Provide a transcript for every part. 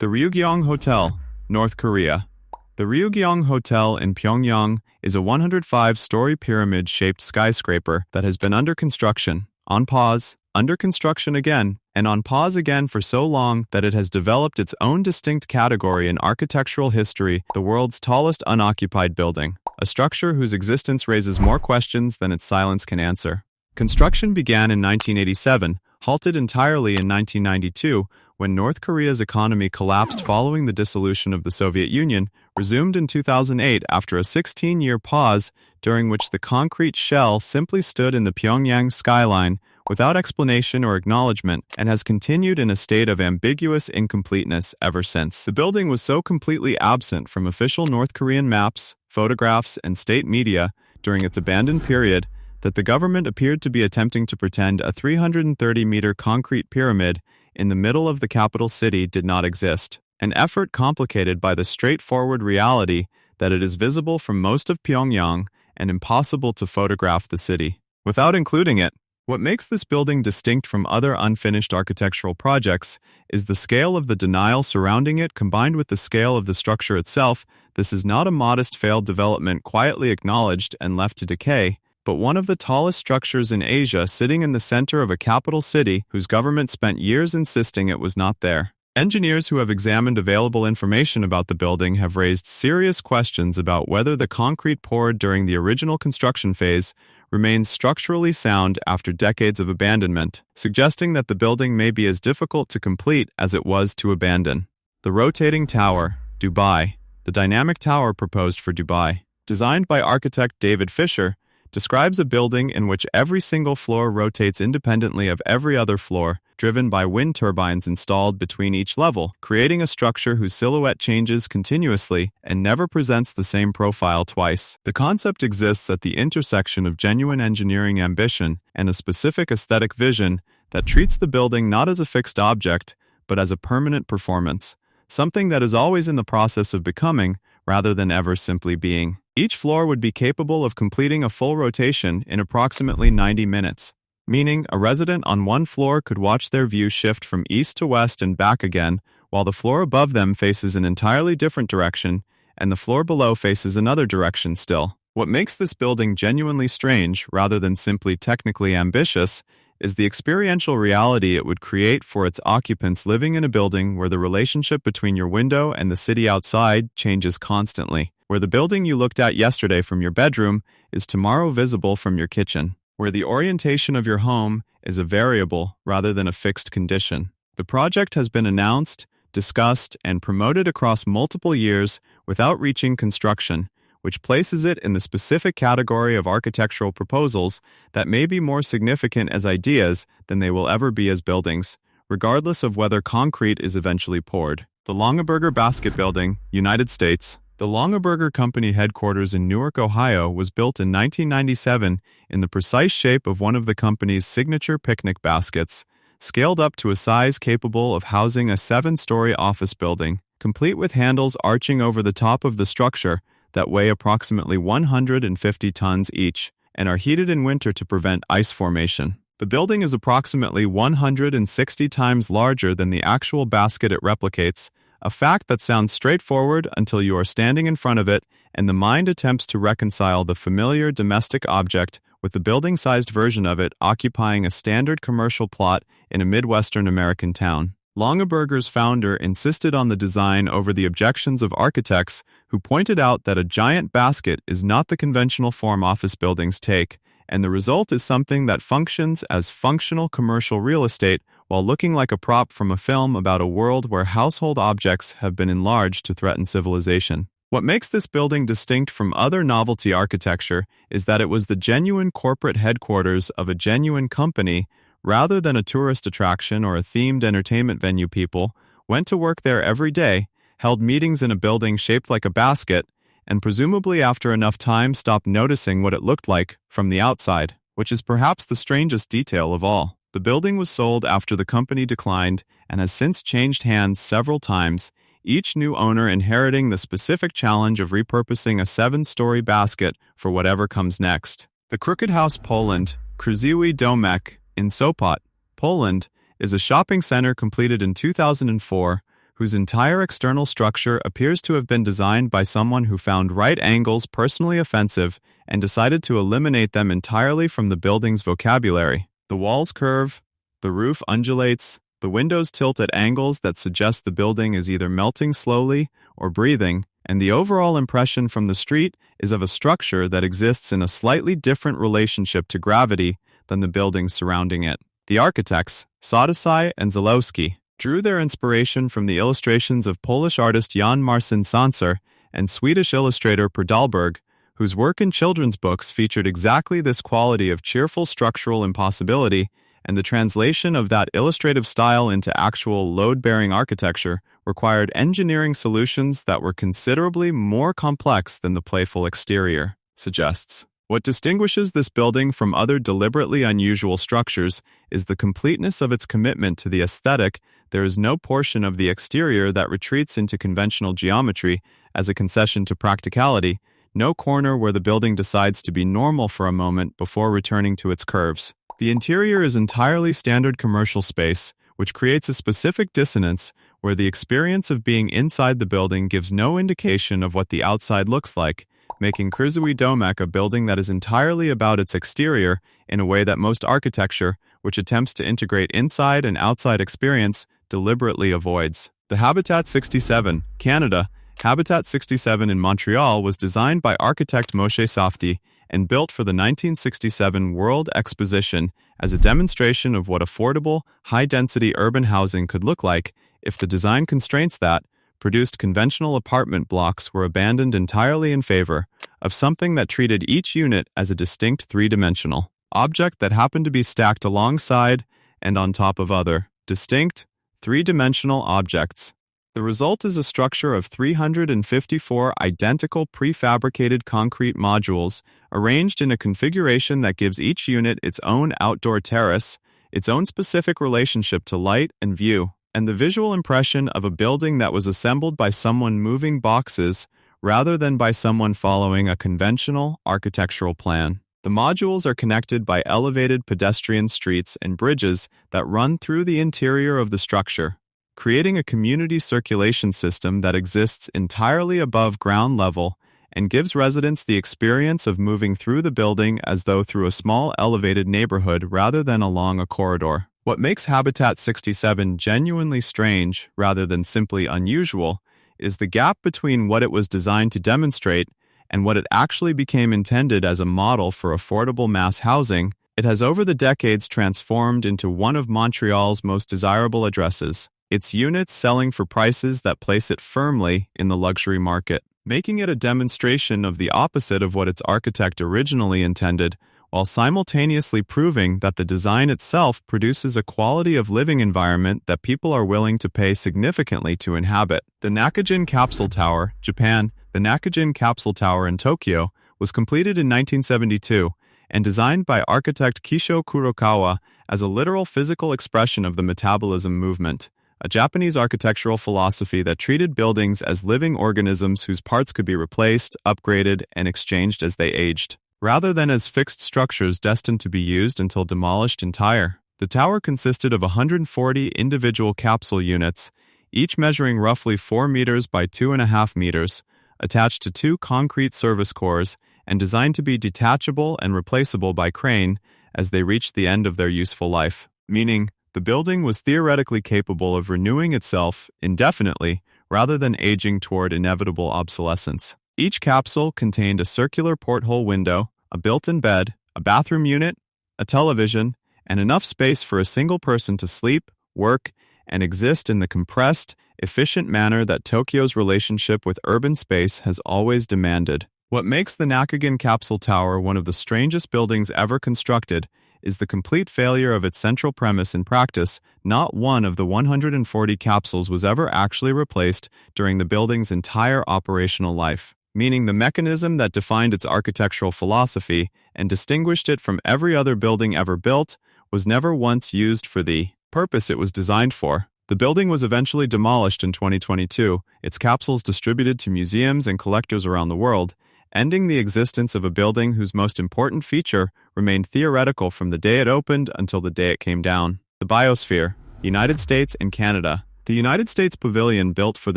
The Ryugyong Hotel, North Korea. The Ryugyong Hotel in Pyongyang is a 105-story pyramid-shaped skyscraper that has been under construction, on pause, under construction again, and on pause again for so long that it has developed its own distinct category in architectural history, the world's tallest unoccupied building, a structure whose existence raises more questions than its silence can answer. Construction began in 1987, halted entirely in 1992, when North Korea's economy collapsed following the dissolution of the Soviet Union, resumed in 2008 after a 16-year pause during which the concrete shell simply stood in the Pyongyang skyline without explanation or acknowledgement, and has continued in a state of ambiguous incompleteness ever since. The building was so completely absent from official North Korean maps, photographs, and state media during its abandoned period that the government appeared to be attempting to pretend a 330-meter concrete pyramid in the middle of the capital city did not exist, an effort complicated by the straightforward reality that it is visible from most of Pyongyang and impossible to photograph the city without including it. What makes this building distinct from other unfinished architectural projects is the scale of the denial surrounding it combined with the scale of the structure itself. This is not a modest failed development quietly acknowledged and left to decay, but one of the tallest structures in Asia sitting in the center of a capital city whose government spent years insisting it was not there. Engineers who have examined available information about the building have raised serious questions about whether the concrete poured during the original construction phase remains structurally sound after decades of abandonment, suggesting that the building may be as difficult to complete as it was to abandon. The rotating tower, Dubai. The dynamic tower proposed for Dubai, designed by architect David Fisher, describes a building in which every single floor rotates independently of every other floor, driven by wind turbines installed between each level, creating a structure whose silhouette changes continuously and never presents the same profile twice. The concept exists at the intersection of genuine engineering ambition and a specific aesthetic vision that treats the building not as a fixed object, but as a permanent performance, something that is always in the process of becoming, rather than ever simply being. Each floor would be capable of completing a full rotation in approximately 90 minutes, meaning a resident on one floor could watch their view shift from east to west and back again, while the floor above them faces an entirely different direction, and the floor below faces another direction still. What makes this building genuinely strange, rather than simply technically ambitious, is the experiential reality it would create for its occupants living in a building where the relationship between your window and the city outside changes constantly, where the building you looked at yesterday from your bedroom is tomorrow visible from your kitchen, where the orientation of your home is a variable rather than a fixed condition. The project has been announced, discussed, and promoted across multiple years without reaching construction, which places it in the specific category of architectural proposals that may be more significant as ideas than they will ever be as buildings, regardless of whether concrete is eventually poured. The Longaberger Basket Building, United States. The Longaberger Company headquarters in Newark, Ohio, was built in 1997 in the precise shape of one of the company's signature picnic baskets, scaled up to a size capable of housing a 7-story office building, complete with handles arching over the top of the structure that weigh approximately 150 tons each and are heated in winter to prevent ice formation. The building is approximately 160 times larger than the actual basket it replicates, a fact that sounds straightforward until you are standing in front of it and the mind attempts to reconcile the familiar domestic object with the building-sized version of it occupying a standard commercial plot in a Midwestern American town. Longaberger's founder insisted on the design over the objections of architects who pointed out that a giant basket is not the conventional form office buildings take, and the result is something that functions as functional commercial real estate while looking like a prop from a film about a world where household objects have been enlarged to threaten civilization. What makes this building distinct from other novelty architecture is that it was the genuine corporate headquarters of a genuine company rather than a tourist attraction or a themed entertainment venue. People went to work there every day, held meetings in a building shaped like a basket, and presumably after enough time stopped noticing what it looked like from the outside, which is perhaps the strangest detail of all. The building was sold after the company declined and has since changed hands several times, each new owner inheriting the specific challenge of repurposing a 7-story basket for whatever comes next. The Crooked House Poland, Krzywy Domek, in Sopot, Poland, is a shopping center completed in 2004 whose entire external structure appears to have been designed by someone who found right angles personally offensive and decided to eliminate them entirely from the building's vocabulary. The walls curve, the roof undulates, the windows tilt at angles that suggest the building is either melting slowly or breathing, and the overall impression from the street is of a structure that exists in a slightly different relationship to gravity than the buildings surrounding it. The architects, Sadusai and Zalewski, drew their inspiration from the illustrations of Polish artist Jan Marcin Sancer and Swedish illustrator Per Dahlberg, whose work in children's books featured exactly this quality of cheerful structural impossibility, and the translation of that illustrative style into actual load-bearing architecture required engineering solutions that were considerably more complex than the playful exterior suggests. What distinguishes this building from other deliberately unusual structures is the completeness of its commitment to the aesthetic. There is no portion of the exterior that retreats into conventional geometry as a concession to practicality, no corner where the building decides to be normal for a moment before returning to its curves. The interior is entirely standard commercial space, which creates a specific dissonance where the experience of being inside the building gives no indication of what the outside looks like, making Kurzui Domek a building that is entirely about its exterior in a way that most architecture, which attempts to integrate inside and outside experience, deliberately avoids. The Habitat 67, Canada. Habitat 67 in Montreal was designed by architect Moshe Safdie and built for the 1967 World Exposition as a demonstration of what affordable, high-density urban housing could look like if the design constraints that produced conventional apartment blocks were abandoned entirely in favor of something that treated each unit as a distinct three-dimensional object that happened to be stacked alongside and on top of other distinct three-dimensional objects. The result is a structure of 354 identical prefabricated concrete modules arranged in a configuration that gives each unit its own outdoor terrace, its own specific relationship to light and view, and the visual impression of a building that was assembled by someone moving boxes rather than by someone following a conventional architectural plan. The modules are connected by elevated pedestrian streets and bridges that run through the interior of the structure, creating a community circulation system that exists entirely above ground level and gives residents the experience of moving through the building as though through a small elevated neighborhood rather than along a corridor. What makes Habitat 67 genuinely strange rather than simply unusual is the gap between what it was designed to demonstrate and what it actually became intended as a model for affordable mass housing. It has over the decades transformed into one of Montreal's most desirable addresses, its units selling for prices that place it firmly in the luxury market, making it a demonstration of the opposite of what its architect originally intended, while simultaneously proving that the design itself produces a quality of living environment that people are willing to pay significantly to inhabit. The Nakajin Capsule Tower, Japan. The Nakajin Capsule Tower in Tokyo was completed in 1972 and designed by architect Kisho Kurokawa as a literal physical expression of the metabolism movement, a Japanese architectural philosophy that treated buildings as living organisms whose parts could be replaced, upgraded, and exchanged as they aged, rather than as fixed structures destined to be used until demolished entire. The tower consisted of 140 individual capsule units, each measuring roughly 4 meters by 2.5 meters, attached to 2 concrete service cores and designed to be detachable and replaceable by crane as they reached the end of their useful life, meaning the building was theoretically capable of renewing itself indefinitely rather than aging toward inevitable obsolescence. Each capsule contained a circular porthole window, a built-in bed, a bathroom unit, a television, and enough space for a single person to sleep, work, and exist in the compressed, efficient manner that Tokyo's relationship with urban space has always demanded. What makes the Nakajin Capsule Tower one of the strangest buildings ever constructed is the complete failure of its central premise in practice. Not one of the 140 capsules was ever actually replaced during the building's entire operational life, meaning the mechanism that defined its architectural philosophy and distinguished it from every other building ever built was never once used for the purpose it was designed for. The building was eventually demolished in 2022, its capsules distributed to museums and collectors around the world, ending the existence of a building whose most important feature remained theoretical from the day it opened until the day it came down. The Biosphere, United States and Canada. The United States Pavilion, built for the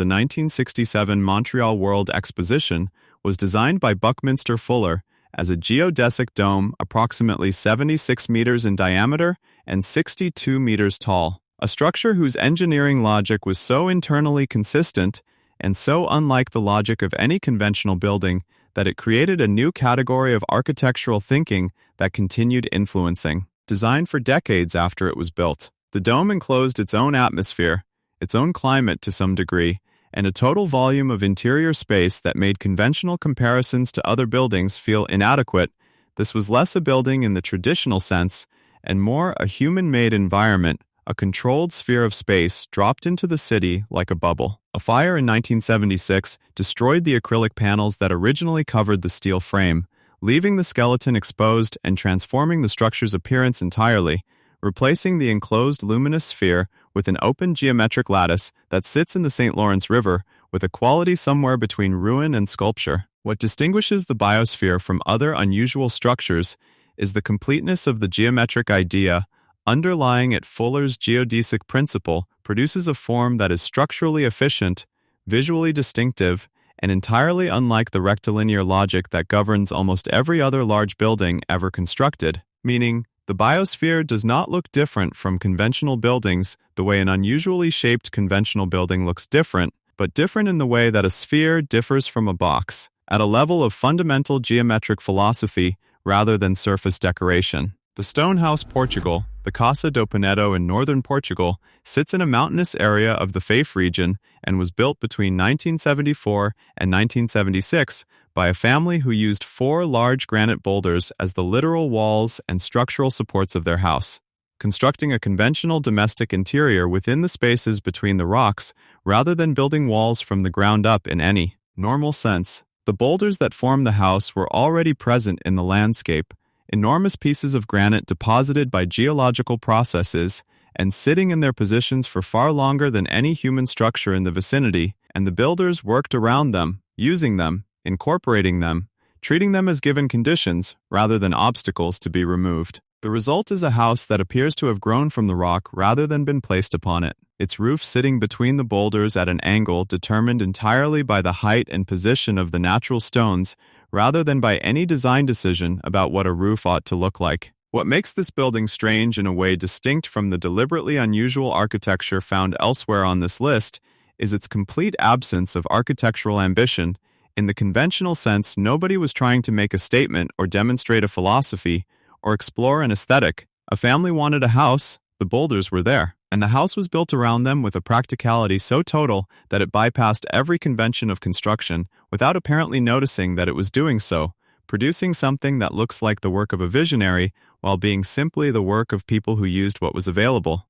1967 Montreal World Exposition, was designed by Buckminster Fuller as a geodesic dome approximately 76 meters in diameter and 62 meters tall, a structure whose engineering logic was so internally consistent and so unlike the logic of any conventional building that it created a new category of architectural thinking that continued influencing. Designed for decades after it was built, the dome enclosed its own atmosphere, its own climate to some degree, and a total volume of interior space that made conventional comparisons to other buildings feel inadequate. This was less a building in the traditional sense and more a human-made environment, a controlled sphere of space dropped into the city like a bubble. A fire in 1976 destroyed the acrylic panels that originally covered the steel frame, leaving the skeleton exposed and transforming the structure's appearance entirely, replacing the enclosed luminous sphere with an open geometric lattice that sits in the St. Lawrence River with a quality somewhere between ruin and sculpture. What distinguishes the biosphere from other unusual structures is the completeness of the geometric idea underlying it. Fuller's geodesic principle produces a form that is structurally efficient, visually distinctive, and entirely unlike the rectilinear logic that governs almost every other large building ever constructed, meaning the biosphere does not look different from conventional buildings the way an unusually shaped conventional building looks different, but different in the way that a sphere differs from a box, at a level of fundamental geometric philosophy rather than surface decoration. The stone house Portugal, the Casa do Penedo in northern Portugal, sits in a mountainous area of the Fife region and was built between 1974 and 1976 by a family who used 4 large granite boulders as the literal walls and structural supports of their house, constructing a conventional domestic interior within the spaces between the rocks rather than building walls from the ground up in any normal sense. The boulders that formed the house were already present in the landscape, enormous pieces of granite deposited by geological processes and sitting in their positions for far longer than any human structure in the vicinity, and the builders worked around them, using them, incorporating them, treating them as given conditions rather than obstacles to be removed. The result is a house that appears to have grown from the rock rather than been placed upon it, its roof sitting between the boulders at an angle determined entirely by the height and position of the natural stones rather than by any design decision about what a roof ought to look like. What makes this building strange in a way distinct from the deliberately unusual architecture found elsewhere on this list is its complete absence of architectural ambition. In the conventional sense, nobody was trying to make a statement or demonstrate a philosophy or explore an aesthetic. A family wanted a house, the boulders were there, and the house was built around them with a practicality so total that it bypassed every convention of construction without apparently noticing that it was doing so, producing something that looks like the work of a visionary while being simply the work of people who used what was available.